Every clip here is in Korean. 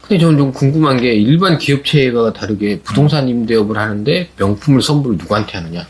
근데 저는 좀 궁금한 게 일반 기업체와 다르게 부동산 임대업을 하는데 명품을 선물을 누구한테 하느냐?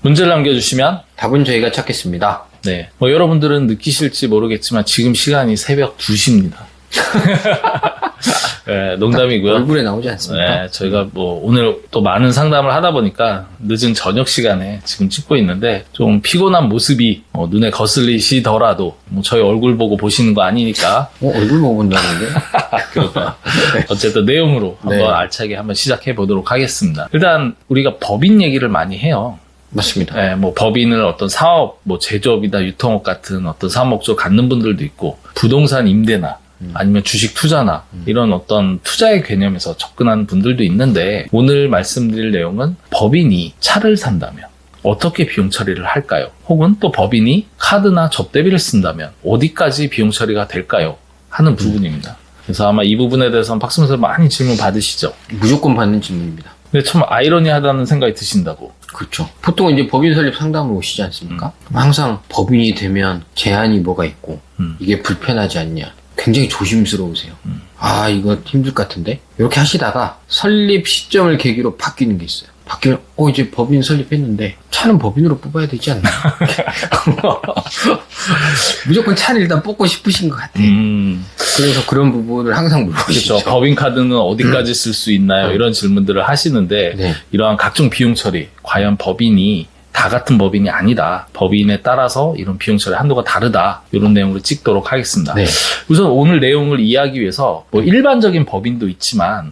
문제를 남겨주시면 답은 저희가 찾겠습니다. 네, 뭐 여러분들은 느끼실지 모르겠지만 지금 시간이 새벽 2시입니다. 네, 농담이고요. 얼굴에 나오지 않습니까? 네, 저희가 뭐 오늘 또 많은 상담을 하다 보니까 늦은 저녁 시간에 지금 찍고 있는데 좀 피곤한 모습이 눈에 거슬리시더라도 뭐 저희 얼굴 보고 보시는 거 아니니까 얼굴 보고 본다는데? 그러니까 어쨌든 내용으로 한번 네. 알차게 한번 시작해 보도록 하겠습니다. 일단 우리가 법인 얘기를 많이 해요. 맞습니다. 네, 뭐 법인을 어떤 사업, 뭐 제조업이나 유통업 같은 어떤 사업 목적 갖는 분들도 있고 부동산 임대나 아니면 주식 투자나 이런 어떤 투자의 개념에서 접근하는 분들도 있는데 오늘 말씀드릴 내용은 법인이 차를 산다면 어떻게 비용 처리를 할까요? 혹은 또 법인이 카드나 접대비를 쓴다면 어디까지 비용 처리가 될까요? 하는 부분입니다. 그래서 아마 이 부분에 대해서는 박승수 많이 질문 받으시죠? 무조건 받는 질문입니다. 근데 참 아이러니하다는 생각이 드신다고. 그렇죠. 보통은 이제 법인 설립 상담을 오시지 않습니까? 항상 법인이 되면 제한이 뭐가 있고 이게 불편하지 않냐. 굉장히 조심스러우세요. 아, 이거 힘들 것 같은데? 이렇게 하시다가 설립 시점을 계기로 바뀌는 게 있어요. 바뀌면, 이제 법인 설립했는데 차는 법인으로 뽑아야 되지 않나? 무조건 차를 일단 뽑고 싶으신 것 같아요. 그래서 그런 부분을 항상 물어보시죠. 그렇죠. 법인 카드는 어디까지 쓸 수 있나요? 이런 질문들을 하시는데 네. 이러한 각종 비용 처리, 과연 법인이 다 같은 법인이 아니다. 법인에 따라서 이런 비용 처리 한도가 다르다. 이런 내용으로 찍도록 하겠습니다. 네. 우선 오늘 내용을 이해하기 위해서 뭐 일반적인 법인도 있지만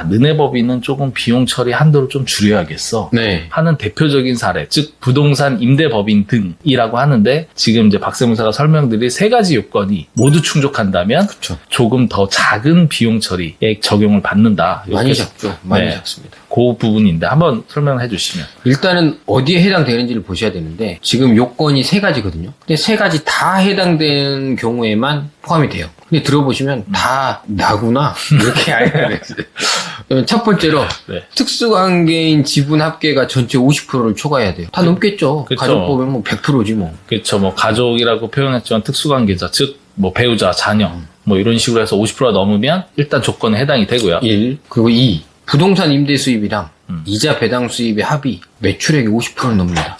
너네 법인은 조금 비용 처리 한도를 좀 줄여야겠어. 네. 하는 대표적인 사례, 즉 부동산 임대법인 등이라고 하는데 지금 이제 박세무사가 설명드릴 세 가지 요건이 모두 충족한다면 그렇죠. 조금 더 작은 비용 처리에 적용을 받는다. 많이 이렇게 작죠. 많이 네. 작습니다. 그 부분인데 한번 설명해 주시면. 일단은 어디에 해당되는지를 보셔야 되는데 지금 요건이 세 가지거든요. 근데 세 가지 다 해당되는 경우에만 포함이 돼요. 근데 들어보시면 다 나구나 이렇게 알아야 돼요. 첫 번째로 네. 특수관계인 지분 합계가 전체 50%를 초과해야 돼요. 다 넘겠죠. 그쵸. 가족 보면 뭐 100%지 뭐. 그렇죠. 뭐 가족이라고 표현했지만 특수관계자, 즉 뭐 배우자, 자녀 뭐 이런 식으로 해서 50%가 넘으면 일단 조건에 해당이 되고요. 1. 그리고 2. 부동산 임대 수입이랑 이자 배당 수입의 합이 매출액이 50%를 넘습니다.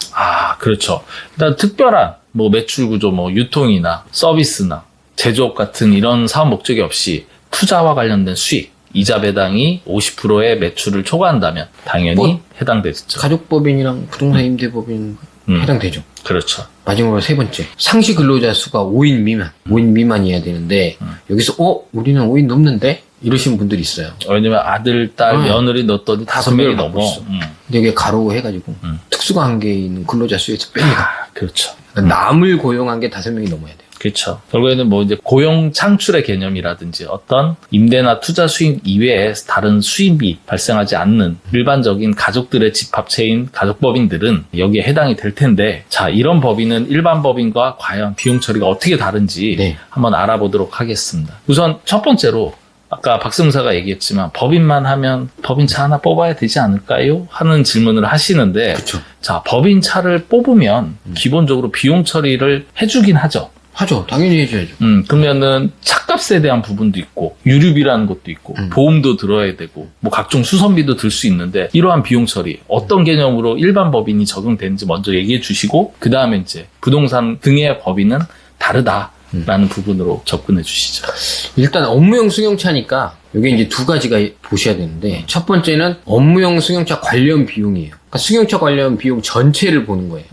그렇죠. 일단 특별한 뭐 매출 구조, 뭐 유통이나 서비스나 제조업 같은 이런 사업 목적이 없이 투자와 관련된 수익, 이자 배당이 50%의 매출을 초과한다면 당연히 뭐, 해당되죠. 가족법인이랑 부동산 임대법인 해당되죠. 그렇죠. 마지막으로 세 번째. 상시 근로자 수가 5인 미만. 5인 미만이어야 되는데 여기서 우리는 5인 넘는데? 이러시는 분들이 있어요. 왜냐면 아들, 딸, 며느리 넣었더니 5명이 받고 넘어. 있어. 근데 이게 가로 해가지고 특수관계에 있는 근로자 수에서 뺍니다. 그렇죠. 남을 고용한 게 5명이 넘어야 돼요. 그렇죠. 결국에는 뭐 이제 고용 창출의 개념이라든지 어떤 임대나 투자 수입 이외에 다른 수입이 발생하지 않는 일반적인 가족들의 집합체인 가족법인들은 여기에 해당이 될 텐데, 자, 이런 법인은 일반 법인과 과연 비용 처리가 어떻게 다른지 네. 한번 알아보도록 하겠습니다. 우선 첫 번째로 아까 박승사가 얘기했지만 법인만 하면 법인차 하나 뽑아야 되지 않을까요? 하는 질문을 하시는데, 그렇죠. 자, 법인차를 뽑으면 기본적으로 비용 처리를 해주긴 하죠. 하죠. 당연히 해줘야죠. 그러면은 차값에 대한 부분도 있고 유류비라는 것도 있고 보험도 들어야 되고 뭐 각종 수선비도 들 수 있는데 이러한 비용 처리 어떤 개념으로 일반 법인이 적용되는지 먼저 얘기해 주시고 그 다음에 이제 부동산 등의 법인은 다르다라는 부분으로 접근해 주시죠. 일단 업무용 승용차니까 여기 이제 두 가지가 보셔야 되는데 첫 번째는 업무용 승용차 관련 비용이에요. 그러니까 승용차 관련 비용 전체를 보는 거예요.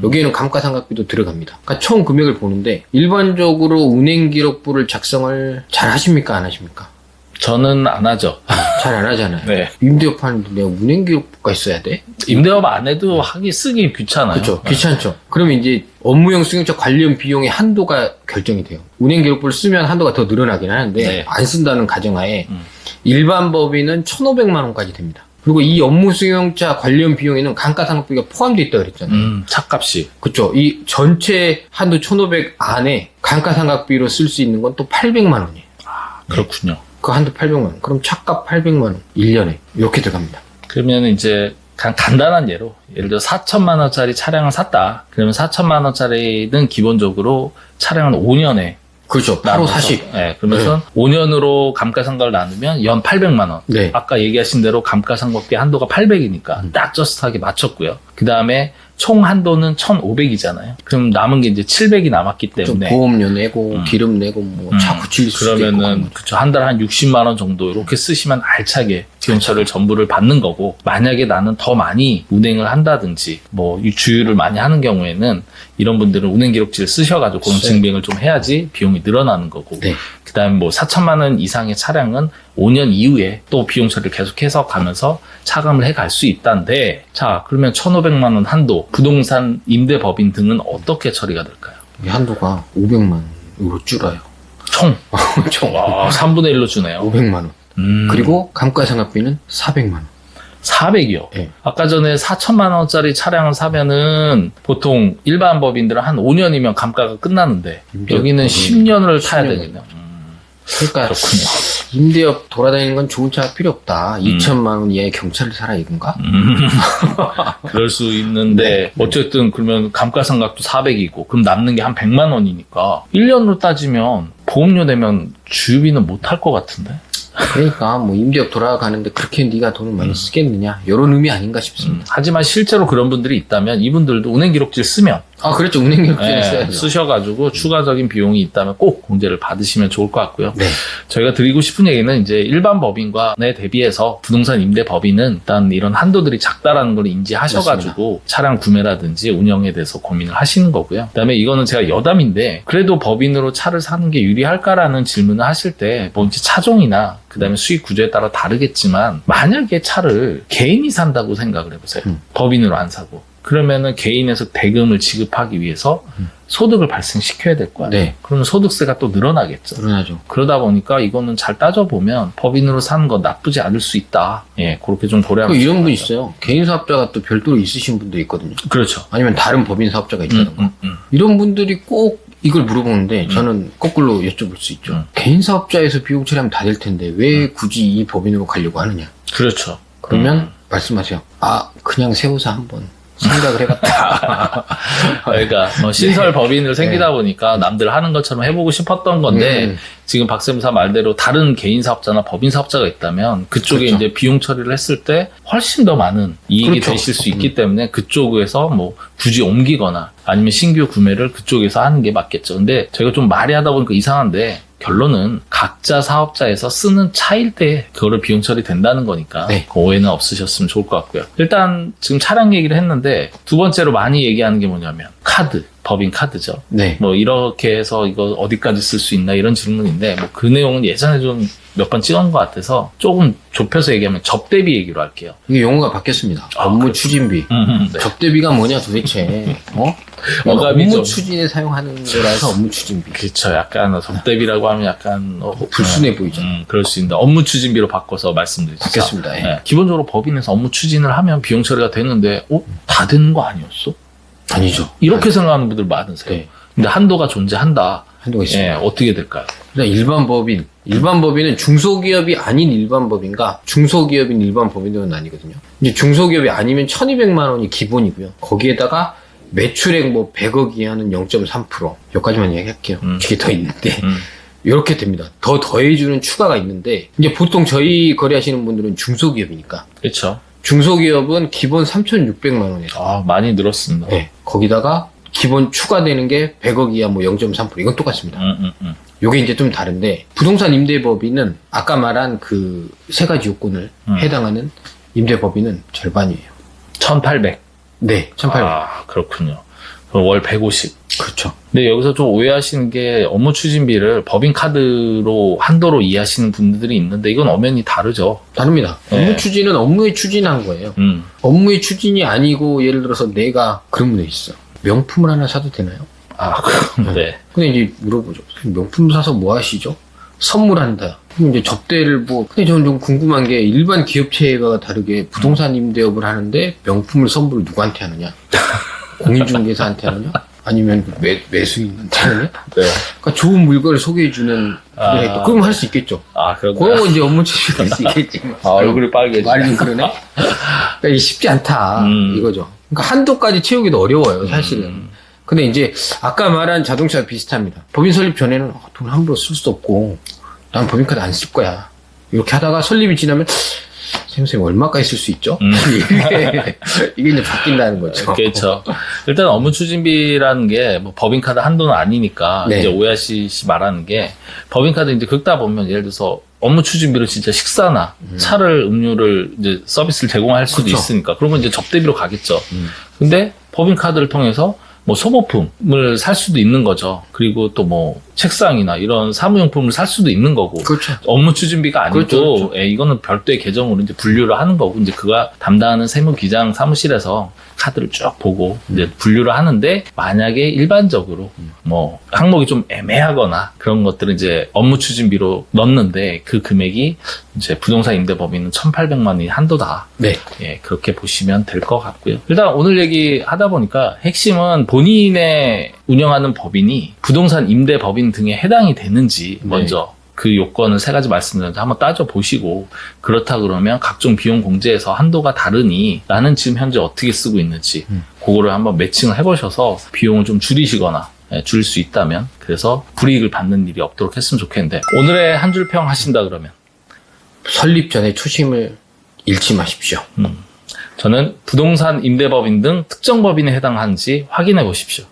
여기에는 감가상각비도 들어갑니다. 그러니까 총 금액을 보는데 일반적으로 운행기록부를 작성을 잘 하십니까? 안 하십니까? 저는 안 하죠. 잘 안 하잖아요. 네. 임대업 하는데 내가 운행기록부가 있어야 돼? 임대업 안 해도 쓰기 귀찮아요. 그렇죠. 귀찮죠. 그러면 이제 업무용 승용차 관련 비용의 한도가 결정이 돼요. 운행기록부를 쓰면 한도가 더 늘어나긴 하는데 네. 안 쓴다는 가정하에 일반 법인은 1,500만 원까지 됩니다. 그리고 이 업무 승용차 관련 비용에는 감가상각비가 포함되어 있다고 그랬잖아요. 차값이. 그렇죠. 이 전체 한도 1,500 안에 감가상각비로 쓸 수 있는 건 또 800만 원이에요. 그렇군요. 그 한도 800만 원. 그럼 차값 800만 원. 1년에. 이렇게 들어갑니다. 그러면 이제 간단한 예로 예를 들어 4천만 원짜리 차량을 샀다. 그러면 4천만 원짜리는 기본적으로 차량은 5년에 그렇죠. 8호 40. 네, 그러면서 5년으로 감가상각을 나누면 연 800만 원. 네. 아까 얘기하신 대로 감가상각비 한도가 800이니까 딱 저스트하게 맞췄고요. 그 다음에 총 한도는 1,500이잖아요. 그럼 남은 게 이제 700이 남았기 좀 때문에 보험료 내고 기름 내고 뭐 차 고칠 수도 있고 그러면은 그쵸, 한 달에 한 60만 원 정도 이렇게 쓰시면 알차게 비용처리를 전부를 받는 거고, 만약에 나는 더 많이 운행을 한다든지 뭐 주유를 많이 하는 경우에는 이런 분들은 운행 기록지를 쓰셔가지고 그런 네. 증빙을 좀 해야지 비용이 늘어나는 거고, 네. 그다음에 뭐 4천만 원 이상의 차량은 5년 이후에 또 비용 처리를 계속해서 가면서 차감을 해갈 수 있다는데, 자 그러면 1,500만 원 한도, 부동산 임대법인 등은 어떻게 처리가 될까요? 이 한도가 500만 원으로 줄어요. 총 총 와, 3분의 1로 주네요. 500만 원. 그리고 감가상각비는 400만 원. 400이요. 네. 아까 전에 4천만 원짜리 차량을 사면은 보통 일반 법인들은 한 5년이면 감가가 끝나는데 여기는 10년을 타야 10년. 되겠네요. 그러니까 그렇군요. 임대업 돌아다니는 건 좋은 차가 필요 없다. 2천만 원 이하의 경차를 사라 이건가? 그럴 수 있는데 어쨌든 그러면 감가상각도 400이고 그럼 남는 게 한 100만 원이니까 1년으로 따지면 보험료 내면 주유비는 못 할 것 같은데. 그러니까 뭐 임대업 돌아가는데 그렇게 네가 돈을 많이 쓰겠느냐 이런 의미 아닌가 싶습니다. 하지만 실제로 그런 분들이 있다면 이분들도 운행 기록지를 쓰면 아 그렇죠. 운행기록지를 써야죠. 쓰셔가지고 추가적인 비용이 있다면 꼭 공제를 받으시면 좋을 것 같고요. 네. 저희가 드리고 싶은 얘기는 이제 일반 법인과에 대비해서 부동산 임대 법인은 일단 이런 한도들이 작다라는 걸 인지하셔가지고 차량 구매라든지 운영에 대해서 고민을 하시는 거고요. 그다음에 이거는 제가 여담인데 그래도 법인으로 차를 사는 게 유리할까라는 질문을 하실 때 뭐 이제 차종이나 그다음에 수익 구조에 따라 다르겠지만 만약에 차를 개인이 산다고 생각을 해보세요. 법인으로 안 사고. 그러면은 개인에서 대금을 지급하기 위해서 소득을 발생시켜야 될 거 아니에요. 네. 그러면 소득세가 또 늘어나겠죠. 늘어나죠. 그러다 보니까 이거는 잘 따져보면 법인으로 사는 거 나쁘지 않을 수 있다. 예, 그렇게 좀 고려하면 이런 분 좋을 것 같아요. 있어요. 개인 사업자가 또 별도로 있으신 분도 있거든요. 그렇죠. 아니면 다른 법인 사업자가 있다던가. 이런 분들이 꼭 이걸 물어보는데 저는 거꾸로 여쭤볼 수 있죠. 개인 사업자에서 비용 처리하면 다 될 텐데 왜 굳이 이 법인으로 가려고 하느냐. 그렇죠. 그러면 말씀하세요. 아 그냥 세우사 한번 생각을 해봤다. 그러니까 뭐 신설 법인을 생기다 보니까 남들 하는 것처럼 해보고 싶었던 건데 지금 박세무사 말대로 다른 개인 사업자나 법인 사업자가 있다면 그쪽에 그렇죠. 이제 비용 처리를 했을 때 훨씬 더 많은 이익이 그렇죠. 되실 수 있기 때문에 그쪽에서 뭐 굳이 옮기거나 아니면 신규 구매를 그쪽에서 하는 게 맞겠죠. 근데 제가 좀 말이 하다 보니까 이상한데 결론은 각자 사업자에서 쓰는 차일 때 그거를 비용 처리된다는 거니까 네. 그 오해는 없으셨으면 좋을 것 같고요. 일단 지금 차량 얘기를 했는데 두 번째로 많이 얘기하는 게 뭐냐면 카드, 법인 카드죠. 네. 뭐 이렇게 해서 이거 어디까지 쓸 수 있나 이런 질문인데 뭐 그 내용은 예전에 좀 몇 번 찍은 것 같아서 조금 좁혀서 얘기하면 접대비 얘기로 할게요. 이게 용어가 바뀌었습니다. 업무 추진비. 네. 접대비가 뭐냐 도대체. 어감이 업무 좀- 추진에 사용하는 거라서 업무 추진비. 그렇죠. 약간 접대비라고 하면 약간 불순해 보이죠. 그럴 수 있는데 업무 추진비로 바꿔서 말씀드리죠. 바뀌었습니다. 예. 네. 기본적으로 법인에서 업무 추진을 하면 비용 처리가 되는데 다 되는 거 아니었어? 아니죠. 이렇게 생각하는 분들 많으세요. 네. 근데 한도가 존재한다. 한도가 예, 있습니다. 어떻게 될까요? 그냥 일반 법인은 중소기업이 아닌 일반 법인과 중소기업인 일반 법인은 아니거든요. 이제 중소기업이 아니면 1,200만 원이 기본이고요. 거기에다가 매출액 뭐 100억 이하는 0.3%. 여기까지만 얘기할게요. 이게 더 있는데. 이렇게 됩니다. 더 더해주는 추가가 있는데, 이제 보통 저희 거래하시는 분들은 중소기업이니까. 그렇죠. 중소기업은 기본 3,600만 원이에요. 아, 많이 늘었습니다. 네. 거기다가 기본 추가되는 게 100억 이하 뭐 0.3%. 이건 똑같습니다. 요게 이제 좀 다른데, 부동산 임대법인은 아까 말한 그 세 가지 요건을 해당하는 임대법인은 절반이에요. 1,800. 네, 1,800. 아, 그렇군요. 그럼 월 150. 그렇죠. 근데 여기서 좀 오해하시는 게 업무 추진비를 법인 카드로 한도로 이해하시는 분들이 있는데 이건 엄연히 다르죠. 다릅니다. 네. 업무 추진은 업무에 추진한 거예요. 업무의 추진이 아니고 예를 들어서 내가 그런 분이 있어. 명품을 하나 사도 되나요? 아, 네. 근데 이제 물어보죠. 명품 사서 뭐 하시죠? 선물한다. 그럼 이제 접대를 뭐. 근데 저는 좀 궁금한 게 일반 기업체가 다르게 부동산 임대업을 하는데 명품을 선물을 누구한테 하느냐? 공인중개사한테 하느냐? 아니면 매수인한테 하느냐? 네. 그러니까 좋은 물건을 소개해주는 그럼 할 수 있겠죠. 아, 그런 그런가요? 건 이제 업무 추진할 수 있겠지. 아, 얼굴이 빨개지네. 말이 좀 그러네. 그러니까 이게 쉽지 않다 이거죠. 그러니까 한도까지 채우기도 어려워요 사실은. 근데 이제 아까 말한 자동차 비슷합니다. 법인 설립 전에는 돈 함부로 쓸 수 없고 난 법인카드 안 쓸 거야 이렇게 하다가 설립이 지나면 선생님 얼마까지 쓸 수 있죠? 이게 이제 바뀐다는 거죠. 그렇죠. 일단 업무 추진비라는 게 뭐 법인카드 한도는 아니니까 네. 이제 오야시 말하는 게 법인카드 이제 긁다 보면 예를 들어서 업무 추진비로 진짜 식사나 차를 음료를 이제 서비스를 제공할 수도 그렇죠. 있으니까 그런 건 이제 접대비로 가겠죠. 근데 법인카드를 통해서 뭐 소모품을 살 수도 있는 거죠. 그리고 또 뭐 책상이나 이런 사무용품을 살 수도 있는 거고. 그렇죠. 업무 추진비가 아니고, 그렇죠. 예, 이거는 별도의 계정으로 이제 분류를 하는 거고, 이제 그가 담당하는 세무기장 사무실에서 카드를 쭉 보고, 이제 분류를 하는데, 만약에 일반적으로, 뭐, 항목이 좀 애매하거나, 그런 것들은 이제 업무 추진비로 넣는데, 그 금액이 이제 부동산 임대법인은 1,800만 원이 한도다. 네. 예, 그렇게 보시면 될 것 같고요. 일단 오늘 얘기 하다 보니까 핵심은 본인의 운영하는 법인이 부동산 임대 법인 등에 해당이 되는지 먼저 그 요건을 3가지 말씀드렸는데 한번 따져보시고 그렇다 그러면 각종 비용 공제에서 한도가 다르니 나는 지금 현재 어떻게 쓰고 있는지 그거를 한번 매칭을 해보셔서 비용을 좀 줄이시거나 줄일 수 있다면 그래서 불이익을 받는 일이 없도록 했으면 좋겠는데 오늘의 한 줄 평 하신다 그러면 설립 전에 초심을 잃지 마십시오. 저는 부동산 임대법인 등 특정 법인에 해당하는지 확인해 보십시오.